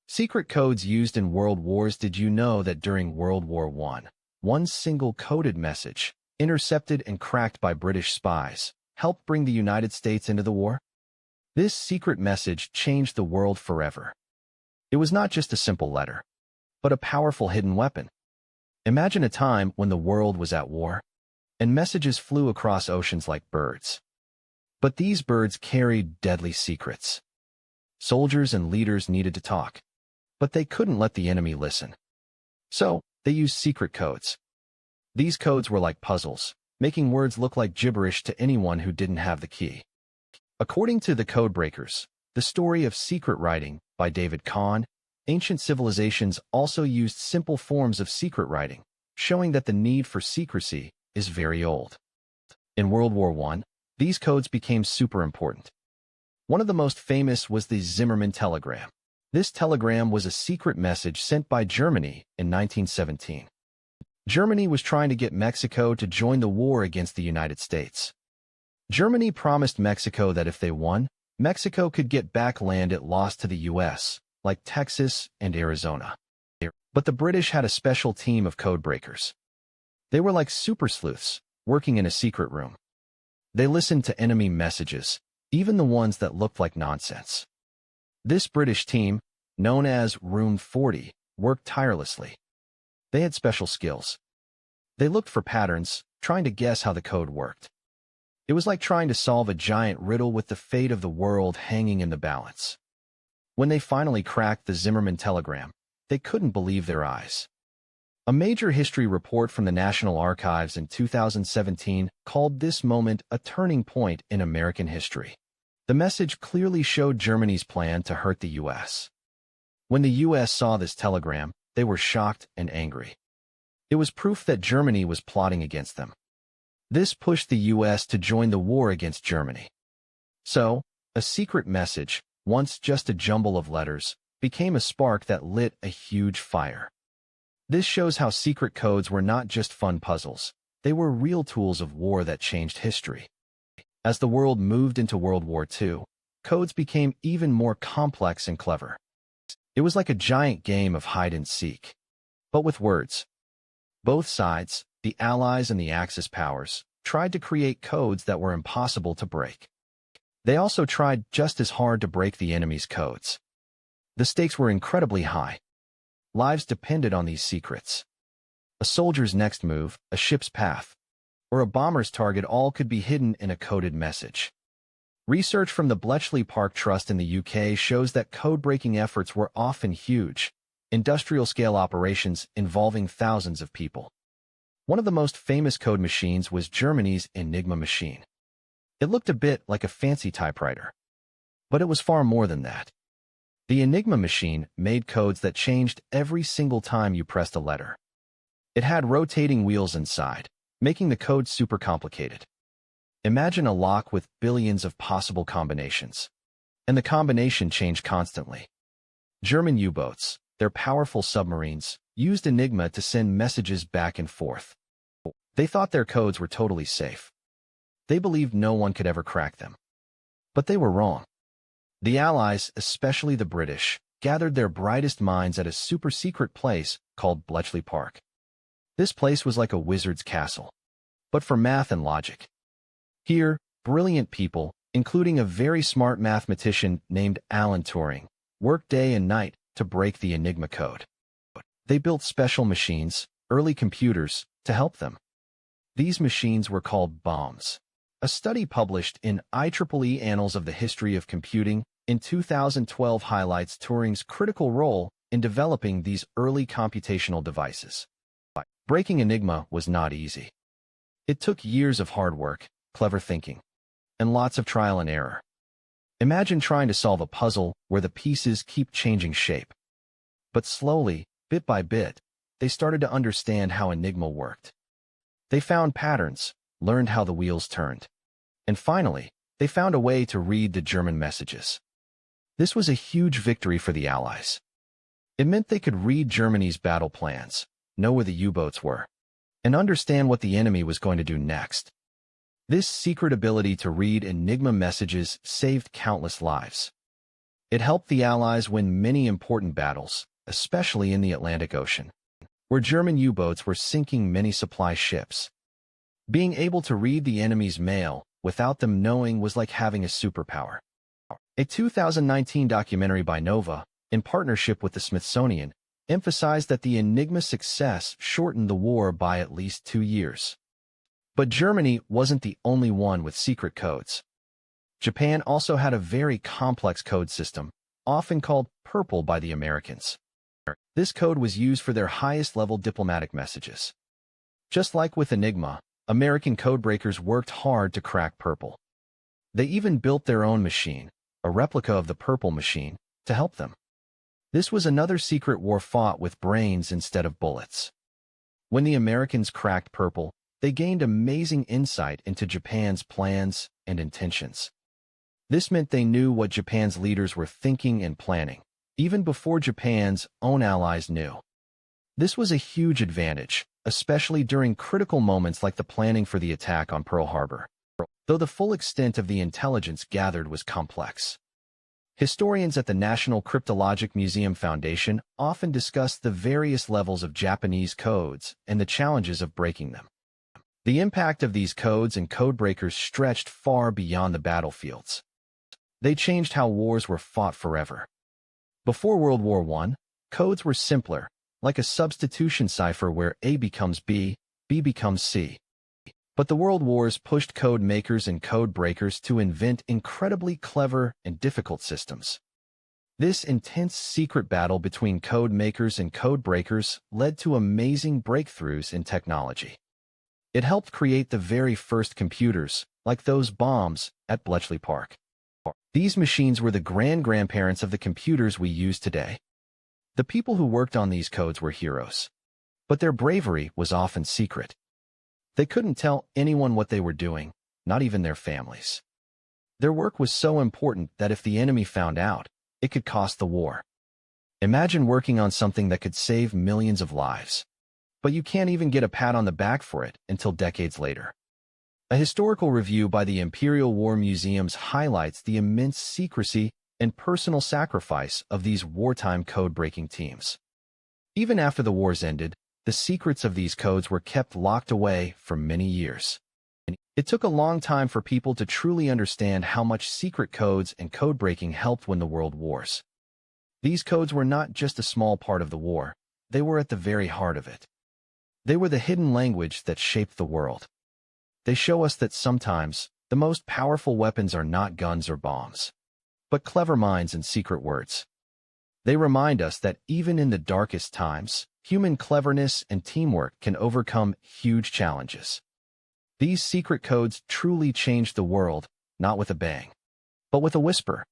Secret codes used in world wars. Did you know that during World War I, one single coded message, intercepted and cracked by British spies, helped bring the United States into the war? This secret message changed the world forever. It was not just a simple letter, but a powerful hidden weapon. Imagine a time when the world was at war, and messages flew across oceans like birds. But these birds carried deadly secrets. Soldiers and leaders needed to talk, but they couldn't let the enemy listen. So, they used secret codes. These codes were like puzzles, making words look like gibberish to anyone who didn't have the key. According to the Codebreakers, the story of secret writing by David Kahn, ancient civilizations also used simple forms of secret writing, showing that the need for secrecy is very old. In World War I, these codes became super important. One of the most famous was the Zimmermann telegram. This telegram was a secret message sent by Germany in 1917. Germany was trying to get Mexico to join the war against the United States. Germany promised Mexico that if they won, Mexico could get back land it lost to the U.S., like Texas and Arizona. But the British had a special team of codebreakers. They were like super sleuths, working in a secret room. They listened to enemy messages, even the ones that looked like nonsense. This British team, known as Room 40, worked tirelessly. They had special skills. They looked for patterns, trying to guess how the code worked. It was like trying to solve a giant riddle with the fate of the world hanging in the balance. When they finally cracked the Zimmermann telegram, they couldn't believe their eyes. A major history report from the National Archives in 2017 called this moment a turning point in American history. The message clearly showed Germany's plan to hurt the U.S. When the U.S. saw this telegram, they were shocked and angry. It was proof that Germany was plotting against them. This pushed the U.S. to join the war against Germany. So, a secret message, once just a jumble of letters, became a spark that lit a huge fire. This shows how secret codes were not just fun puzzles. They were real tools of war that changed history. As the world moved into World War II, codes became even more complex and clever. It was like a giant game of hide-and-seek, but with words. Both sides, the Allies and the Axis powers, tried to create codes that were impossible to break. They also tried just as hard to break the enemy's codes. The stakes were incredibly high. Lives depended on these secrets. A soldier's next move, a ship's path, or a bomber's target all could be hidden in a coded message. Research from the Bletchley Park Trust in the UK shows that code-breaking efforts were often huge, industrial-scale operations involving thousands of people. One of the most famous code machines was Germany's Enigma machine. It looked a bit like a fancy typewriter, but it was far more than that. The Enigma machine made codes that changed every single time you pressed a letter. It had rotating wheels inside, making the code super complicated. Imagine a lock with billions of possible combinations. And the combination changed constantly. German U-boats, their powerful submarines, used Enigma to send messages back and forth. They thought their codes were totally safe. They believed no one could ever crack them. But they were wrong. The Allies, especially the British, gathered their brightest minds at a super-secret place called Bletchley Park. This place was like a wizard's castle, but for math and logic. Here, brilliant people, including a very smart mathematician named Alan Turing, worked day and night to break the Enigma code. They built special machines, early computers, to help them. These machines were called bombs. A study published in IEEE Annals of the History of Computing in 2012 highlights Turing's critical role in developing these early computational devices. Breaking Enigma was not easy. It took years of hard work, clever thinking, and lots of trial and error. Imagine trying to solve a puzzle where the pieces keep changing shape. But slowly, bit by bit, they started to understand how Enigma worked. They found patterns, learned how the wheels turned, and finally, they found a way to read the German messages. This was a huge victory for the Allies. It meant they could read Germany's battle plans, know where the U-boats were, and understand what the enemy was going to do next. This secret ability to read Enigma messages saved countless lives. It helped the Allies win many important battles, especially in the Atlantic Ocean, where German U-boats were sinking many supply ships. Being able to read the enemy's mail without them knowing was like having a superpower. A 2019 documentary by Nova, in partnership with the Smithsonian, emphasized that the Enigma's success shortened the war by at least 2 years. But Germany wasn't the only one with secret codes. Japan also had a very complex code system, often called Purple by the Americans. This code was used for their highest-level diplomatic messages. Just like with Enigma, American codebreakers worked hard to crack Purple. They even built their own machine, a replica of the Purple machine, to help them. This was another secret war fought with brains instead of bullets. When the Americans cracked Purple, they gained amazing insight into Japan's plans and intentions. This meant they knew what Japan's leaders were thinking and planning, even before Japan's own allies knew. This was a huge advantage, especially during critical moments like the planning for the attack on Pearl Harbor, though the full extent of the intelligence gathered was complex. Historians at the National Cryptologic Museum Foundation often discuss the various levels of Japanese codes and the challenges of breaking them. The impact of these codes and codebreakers stretched far beyond the battlefields. They changed how wars were fought forever. Before World War I, codes were simpler, like a substitution cipher where A becomes B, B becomes C. But the World Wars pushed code makers and code breakers to invent incredibly clever and difficult systems. This intense secret battle between code makers and code breakers led to amazing breakthroughs in technology. It helped create the very first computers, like those bombs at Bletchley Park. These machines were the grandparents of the computers we use today. The people who worked on these codes were heroes. But their bravery was often secret. They couldn't tell anyone what they were doing, not even their families. Their work was so important that if the enemy found out, it could cost the war. Imagine working on something that could save millions of lives. But you can't even get a pat on the back for it until decades later. A historical review by the Imperial War Museums highlights the immense secrecy and personal sacrifice of these wartime code-breaking teams. Even after the wars ended, the secrets of these codes were kept locked away for many years. It took a long time for people to truly understand how much secret codes and code-breaking helped win the world wars. These codes were not just a small part of the war, they were at the very heart of it. They were the hidden language that shaped the world. They show us that sometimes, the most powerful weapons are not guns or bombs, but clever minds and secret words. They remind us that even in the darkest times, human cleverness and teamwork can overcome huge challenges. These secret codes truly changed the world, not with a bang, but with a whisper.